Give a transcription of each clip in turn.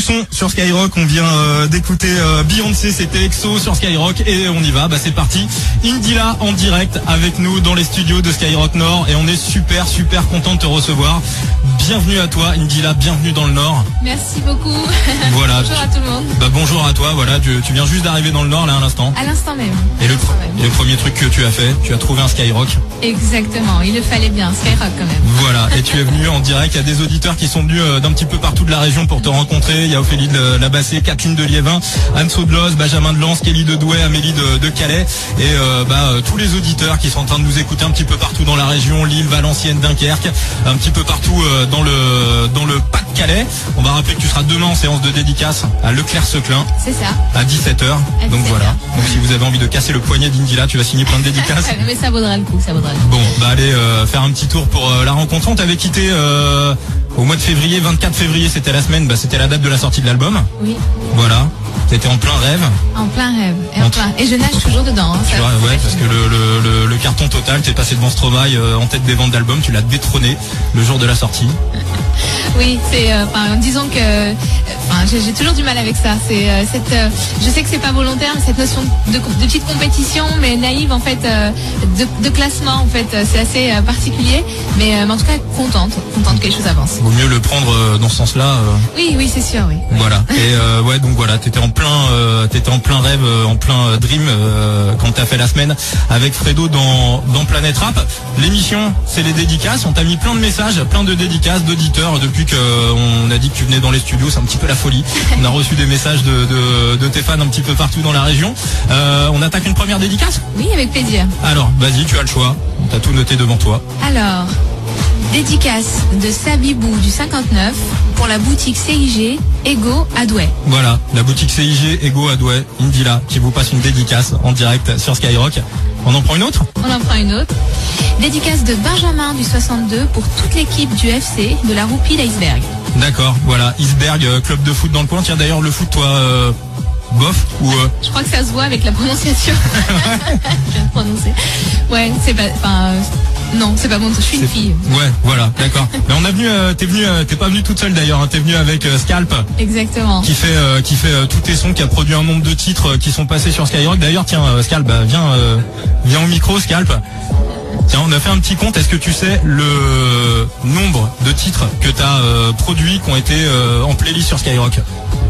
du son sur Skyrock. On vient d'écouter Beyoncé, c'était EXO sur Skyrock et on y va. Bah c'est parti. Indila en direct avec nous dans les studios de Skyrock Nord et on est super content de te recevoir. Bienvenue à toi Indila, bienvenue dans le Nord. Merci beaucoup. Voilà. Bonjour à tout le monde. Bah bonjour à toi. Voilà, tu viens juste d'arriver dans le Nord là à l'instant. À l'instant même. Et le premier truc que tu as fait, tu as trouvé un Skyrock. Exactement, il le fallait bien, Skyrock quand même. Voilà, et tu es venu en direct. Il y a des auditeurs qui sont venus d'un petit peu partout de la région pour te rencontrer. Il y a Ophélie de la Bassée, Catherine de Liévin, Anne Saudelos, Benjamin de Lens, Kelly de Douai, Amélie de Calais et tous les auditeurs qui sont en train de nous écouter un petit peu partout dans la région, Lille, Valenciennes, Dunkerque, un petit peu partout dans le Pas-de-Calais. On va rappeler que tu seras demain en séance de dédicace à Leclerc-Seclin. C'est ça. À 17h. Donc voilà. Donc si vous avez envie de casser le poignet d'Indila, tu vas signer plein de dédicaces. Mais ça vaudra le coup, ça vaudra le coup. Bon, bah allez faire un petit tour pour la rencontre. On t'avait quitté au mois de février, 24 février, c'était la semaine, c'était la date de la sortie de l'album. Oui. Voilà. T'étais en plein rêve. En plein rêve. Et je nage toujours dedans. Ouais, parce que le carton total, t'es passé devant Stromae en tête des ventes d'albums, tu l'as détrôné le jour de la sortie. Oui, disons que j'ai toujours du mal avec ça. Je sais que c'est pas volontaire, mais cette notion de petite compétition, mais naïve en fait, de classement en fait, c'est assez particulier. Mais en tout cas, contente que les choses avancent. Vaut mieux le prendre dans ce sens-là. Oui, c'est sûr, oui. Voilà. Et ouais, donc voilà, t'étais en plein rêve, en plein dream quand t'as fait la semaine avec Fredo dans Planète Rap. L'émission, c'est les dédicaces. On t'a mis plein de messages, plein de dédicaces d'auditeurs depuis qu'on a dit que tu venais dans les studios. C'est un petit peu la folie. On a reçu des messages de tes fans un petit peu partout dans la région. On attaque une première dédicace ? Oui, avec plaisir. Alors, vas-y, tu as le choix. T'as tout noté devant toi. Alors, dédicace de Sabibou du 59 pour la boutique CIG Ego à Douai. Voilà, la boutique CIG Ego à Douai, Indila, qui vous passe une dédicace en direct sur Skyrock. On en prend une autre ? On en prend une autre. Dédicace de Benjamin du 62 pour toute l'équipe du FC de la Roupie d'Iceberg. D'accord, voilà, Iceberg, club de foot dans le coin. Tiens d'ailleurs le foot, toi, bof ou Je crois que ça se voit avec la prononciation. Je viens de prononcer. Ouais, c'est pas... non, c'est pas bon, je suis une fille. Ouais, voilà, d'accord. Mais t'es pas venue toute seule d'ailleurs, hein, t'es venue avec Scalp. Exactement. Qui fait tous tes sons, qui a produit un nombre de titres qui sont passés sur Skyrock. D'ailleurs, tiens, Scalp, viens au micro, Scalp. Tiens, on a fait un petit compte. Est-ce que tu sais le nombre de titres que t'as produits qui ont été en playlist sur Skyrock ?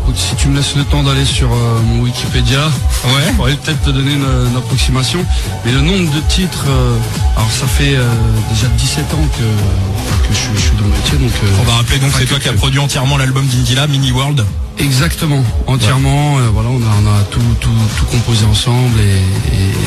Écoute, si tu me laisses le temps d'aller sur mon Wikipédia, ouais, je pourrais peut-être te donner une approximation. Mais le nombre de titres, alors ça fait déjà 17 ans que je suis dans le métier. Donc, on va rappeler donc c'est toi qui as produit entièrement l'album d'Indila, Mini World. Exactement, entièrement. Ouais. Voilà, on a tout composé ensemble et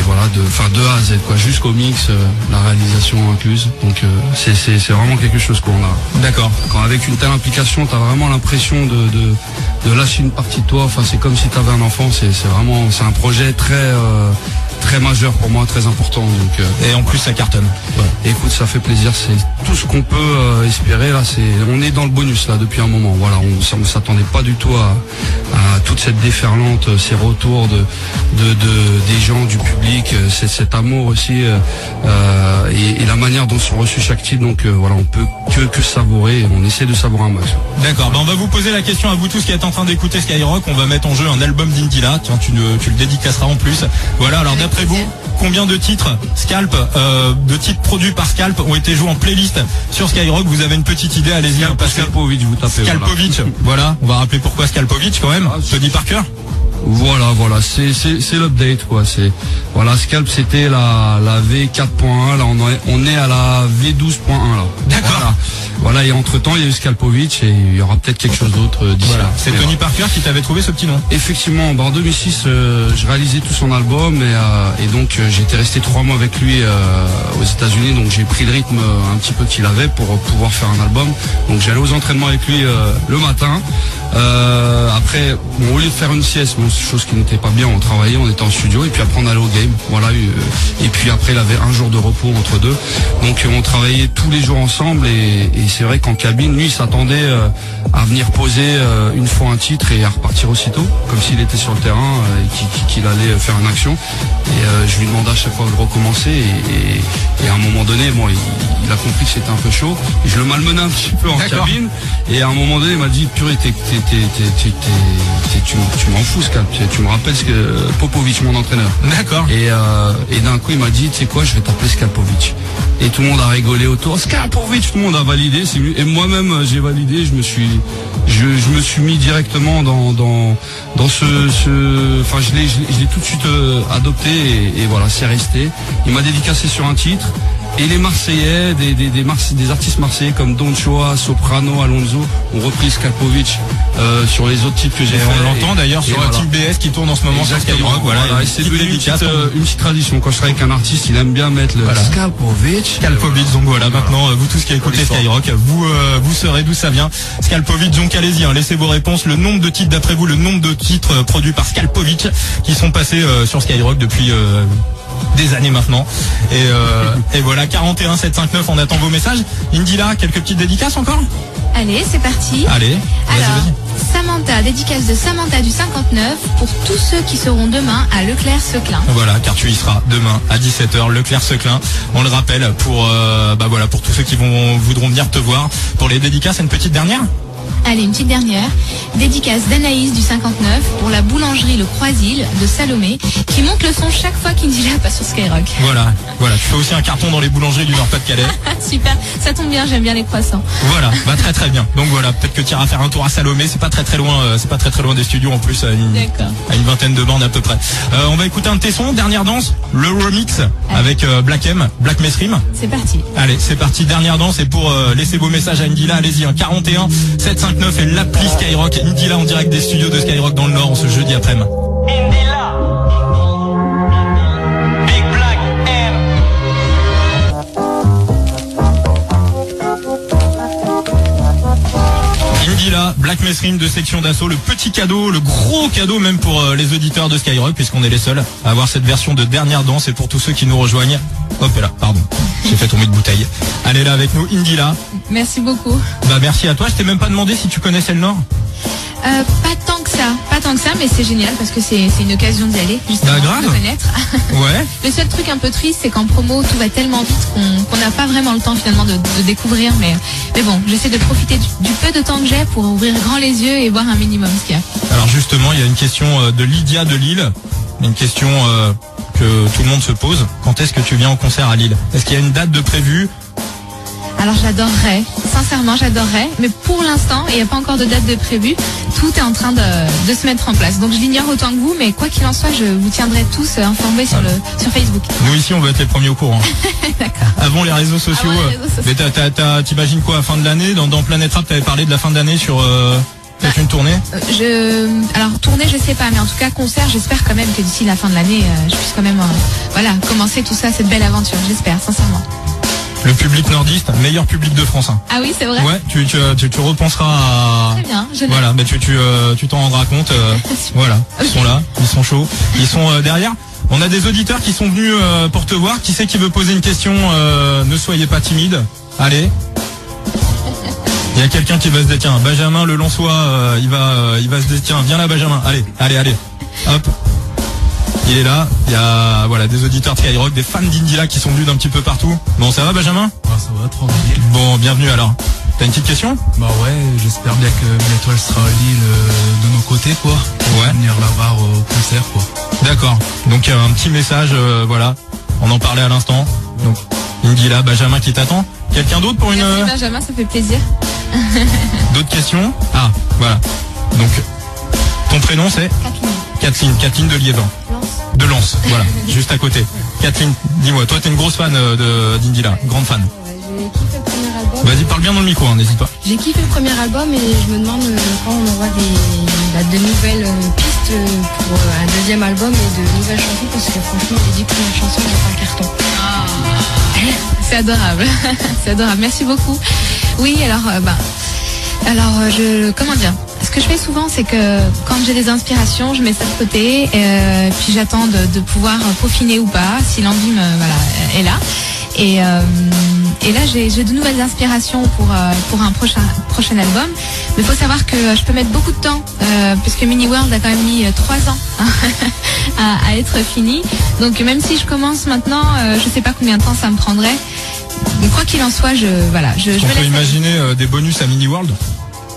voilà, de A à Z, quoi, jusqu'au mix, la réalisation incluse. Donc c'est vraiment quelque chose qu'on a. D'accord. Quand avec une telle implication, t'as vraiment l'impression de lâcher une partie de toi. Enfin, c'est comme si t'avais un enfant. C'est un projet très majeur pour moi, très important. Donc, et en plus ça cartonne. Ouais. Écoute, ça fait plaisir. C'est tout ce qu'on peut espérer là. On est dans le bonus là depuis un moment. Voilà, on s'attendait pas du tout à toute cette déferlante, ces retours des gens, du public, cet amour aussi et la manière dont sont reçus chaque titre. Donc voilà, on peut que savourer. On essaie de savourer un max. D'accord. On va vous poser la question à vous tous qui êtes en train d'écouter Skyrock. On va mettre en jeu un album d'Indila. Tiens, tu le dédicaceras en plus. Voilà. Alors d'après vous, combien de titres Scalp, de titres produits par Scalp ont été joués en playlist sur Skyrock? Vous avez une petite idée? Allez-y. Scalpovic, vous tapez. Scalpovic. Voilà. On va rappeler pourquoi Scalpovic quand même. Tony Parker. Voilà, c'est l'update quoi. Voilà, Scalp c'était la V4.1, là on est à la V12.1 là. D'accord. Voilà, et entre temps il y a eu Scalpovic et il y aura peut-être quelque chose d'autre d'ici là. C'est Tony Parker qui t'avait trouvé ce petit nom. Effectivement, en 2006 je réalisais tout son album et donc j'étais resté 3 mois avec lui aux États-Unis, donc j'ai pris le rythme un petit peu qu'il avait pour pouvoir faire un album. Donc j'allais aux entraînements avec lui le matin. Après, au lieu de faire une sieste, chose qui n'était pas bien, on travaillait, on était en studio et puis après on allait au game. Voilà, et puis après il avait un jour de repos entre deux. Donc on travaillait tous les jours ensemble et c'est vrai qu'en cabine, lui il s'attendait à venir poser une fois un titre et à repartir aussitôt, comme s'il était sur le terrain et qu'il allait faire une action. Et je lui demandais à chaque fois de recommencer et à un moment donné, bon, il a compris que c'était un peu chaud. Et je le malmenais un petit peu en cabine et à un moment donné il m'a dit purée, t'es tu m'en fous, Scal. Tu me rappelles ce que Popovic, mon entraîneur. D'accord. Et d'un coup, il m'a dit, tu sais quoi, je vais t'appeler Skalpovic. Et tout le monde a rigolé autour. Skalpovic, tout le monde a validé. Et moi-même, j'ai validé. Je me suis mis directement dans enfin, je l'ai tout de suite adopté et voilà, c'est resté. Il m'a dédicacé sur un titre. Et les Marseillais, des artistes marseillais comme Don Choa, Soprano, Alonso ont repris Skalpovic sur les autres titres que j'ai fait. On l'entend d'ailleurs sur Team BS qui tourne en ce moment sur Skyrock. Voilà, et c'est devenu une petite tradition. Quand je travaille avec un artiste, il aime bien mettre le Skalpovic. Donc voilà, maintenant vous tous qui écoutez Skyrock, vous saurez d'où ça vient. Skalpovic, donc allez-y, laissez vos réponses. Le nombre de titres d'après vous, le nombre de titres produits par Skalpovic qui sont passés sur Skyrock depuis des années maintenant. Et voilà, 41 759, on attend vos messages. Indila, quelques petites dédicaces encore? Allez, c'est parti. Allez, vas-y. Samantha, dédicace de Samantha du 59 pour tous ceux qui seront demain à Leclerc-Seclin. Voilà, car tu y seras demain à 17h, Leclerc-Seclin. On le rappelle pour pour tous ceux qui voudront venir te voir. Pour les dédicaces, une petite dernière? Allez, une petite dernière. Dédicace d'Anaïs du 59 pour la boulangerie Le Croisil de Salomé qui monte le son chaque fois qu'Indila passe sur Skyrock. Voilà, tu fais aussi un carton dans les boulangeries du Nord-Pas-de-Calais. Super, ça tombe bien, j'aime bien les croissants. Voilà, très très bien. Donc voilà, peut-être que tu iras faire un tour à Salomé, c'est pas très loin des studios en plus, à une vingtaine de bandes à peu près. On va écouter un de tes sons, Dernière Danse, le remix avec Black Mesrim. C'est parti. Allez, c'est parti, Dernière Danse, et pour laisser vos messages à Indila, allez-y, 41 759 et l'appli Skyrock. Indila en direct des studios de Skyrock dans le Nord ce jeudi après-midi. Indila, Big Black M. Indila, Black Mesrim de Section d'Assaut, le petit cadeau, le gros cadeau même pour les auditeurs de Skyrock, puisqu'on est les seuls à avoir cette version de Dernière Danse. Et pour tous ceux qui nous rejoignent, hop là, pardon, j'ai fait tomber de bouteille. Allez là avec nous, Indila. Merci beaucoup. Merci à toi, je t'ai même pas demandé si tu connaissais le Nord. Pas tant que ça, mais c'est génial parce que c'est une occasion d'y aller, justement, de connaître. Ouais. Le seul truc un peu triste, c'est qu'en promo, tout va tellement vite qu'on n'a pas vraiment le temps finalement de découvrir. Mais bon, j'essaie de profiter du peu de temps que j'ai pour ouvrir grand les yeux et voir un minimum ce qu'il y a. Alors justement, il y a une question de Lydia de Lille, une question que tout le monde se pose. Quand est-ce que tu viens au concert à Lille? Est-ce qu'il y a une date de prévue? Alors j'adorerais, sincèrement j'adorerais, mais pour l'instant il n'y a pas encore de date de prévue, tout est en train de se mettre en place. Donc je l'ignore autant que vous, mais quoi qu'il en soit, je vous tiendrai tous informés sur Facebook. Nous ici on va être les premiers au courant. D'accord. Avant les réseaux sociaux. Mais t'imagines quoi à fin de l'année? Dans Planète Rap, t'avais parlé de la fin de l'année sur peut-être une tournée? Alors tournée je sais pas, mais en tout cas concert, j'espère quand même que d'ici la fin de l'année, je puisse quand même commencer tout ça, cette belle aventure, j'espère sincèrement. Le public nordiste, meilleur public de France. Ah oui, c'est vrai. Ouais, tu repenseras à... Très bien, voilà, mais tu t'en rendras compte. Voilà, ils sont là, ils sont chauds, ils sont derrière. On a des auditeurs qui sont venus pour te voir. Qui c'est qui veut poser une question? Ne soyez pas timide. Allez. Il y a quelqu'un qui va se dire, tiens, Benjamin le Lensois, il va se dire, tiens, viens là Benjamin. Allez. Hop. Il est là, il y a des auditeurs de Skyrock, des fans d'Indila qui sont venus d'un petit peu partout. Bon, ça va Benjamin? Ça va, tranquille. Bon, bienvenue alors. T'as une petite question? Bah ouais, j'espère bien que bientôt elle sera à Lille de nos côtés, quoi. Ouais. Venir la voir au concert, quoi. D'accord. Donc un petit message, on en parlait à l'instant. Donc Indila, Benjamin qui t'attend. Quelqu'un d'autre pour une... Merci Benjamin, ça fait plaisir. D'autres questions? Ah, voilà. Donc, ton prénom c'est? Kathleen de Liévin. De Lens, voilà, juste à côté. Kathleen, dis-moi, toi t'es une grosse fan d'Indila, grande fan. J'ai kiffé le premier album. Vas-y, parle bien dans le micro, n'hésite pas. J'ai kiffé le premier album et je me demande quand on aura de nouvelles pistes pour un deuxième album et de nouvelles chansons parce que franchement les 10 premières chansons j'ai pas un carton. C'est adorable, c'est adorable, merci beaucoup. Oui, comment dire? Ce que je fais souvent, c'est que quand j'ai des inspirations, je mets ça de côté, puis j'attends de pouvoir peaufiner ou pas, si l'envie est là. Et là, j'ai de nouvelles inspirations pour un prochain album. Mais il faut savoir que je peux mettre beaucoup de temps, puisque Mini World a quand même mis 3 ans à être fini. Donc même si je commence maintenant, je sais pas combien de temps ça me prendrait. Mais quoi qu'il en soit, On peut imaginer des bonus à Mini World?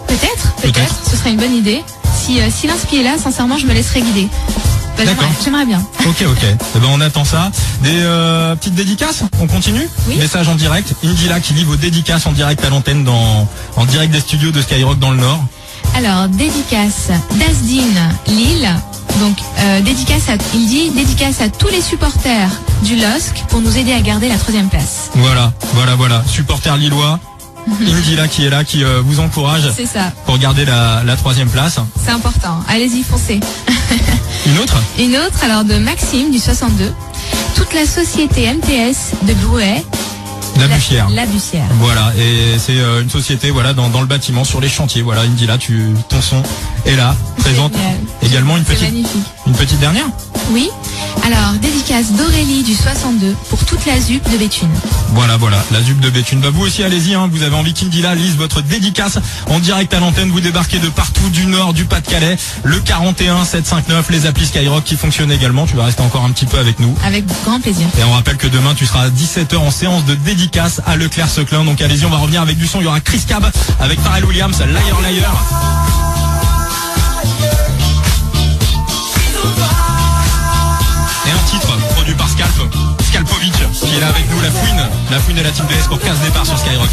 Peut-être. Ce serait une bonne idée. Si l'inspi est là, sincèrement, je me laisserai guider. D'accord. J'aimerais bien. Ok. Eh ben on attend ça. Des petites dédicaces. On continue. Oui. Message en direct. Indila qui livre vos dédicaces en direct à l'antenne en direct des studios de Skyrock dans le Nord. Alors, dédicace d'Asdine Lille. Donc, dédicace à tous les supporters du LOSC pour nous aider à garder la 3e place. Voilà. Supporter lillois. Indila qui est là, qui vous encourage C'est ça. pour garder la 3e place. C'est important. Allez-y, foncez. Une autre. Alors de Maxime du 62. Toute la société MTS de Brouet. La Bussière. La Bussière. Voilà, et c'est une société dans le bâtiment, sur les chantiers. Voilà, Indila, ton son est là, présente. Génial. Également une Magnifique. petite dernière. Oui. Alors, dédicace d'Aurélie du 62 pour toute la ZUP de Béthune. Voilà, la ZUP de Béthune. Bah vous aussi, allez-y, vous avez envie qu'Indila lise votre dédicace en direct à l'antenne. Vous débarquez de partout, du Nord, du Pas-de-Calais, le 41 759, les applis Skyrock qui fonctionnent également. Tu vas rester encore un petit peu avec nous. Avec grand plaisir. Et on rappelle que demain, tu seras à 17h en séance de dédicace à Leclerc-Seclin. Donc allez-y, on va revenir avec du son. Il y aura Chris Cab avec Pharrell Williams, Liar. Et un titre produit par Scalpovic qui est là avec nous, La Fouine et la Team DS pour 15 départs sur Skyrock.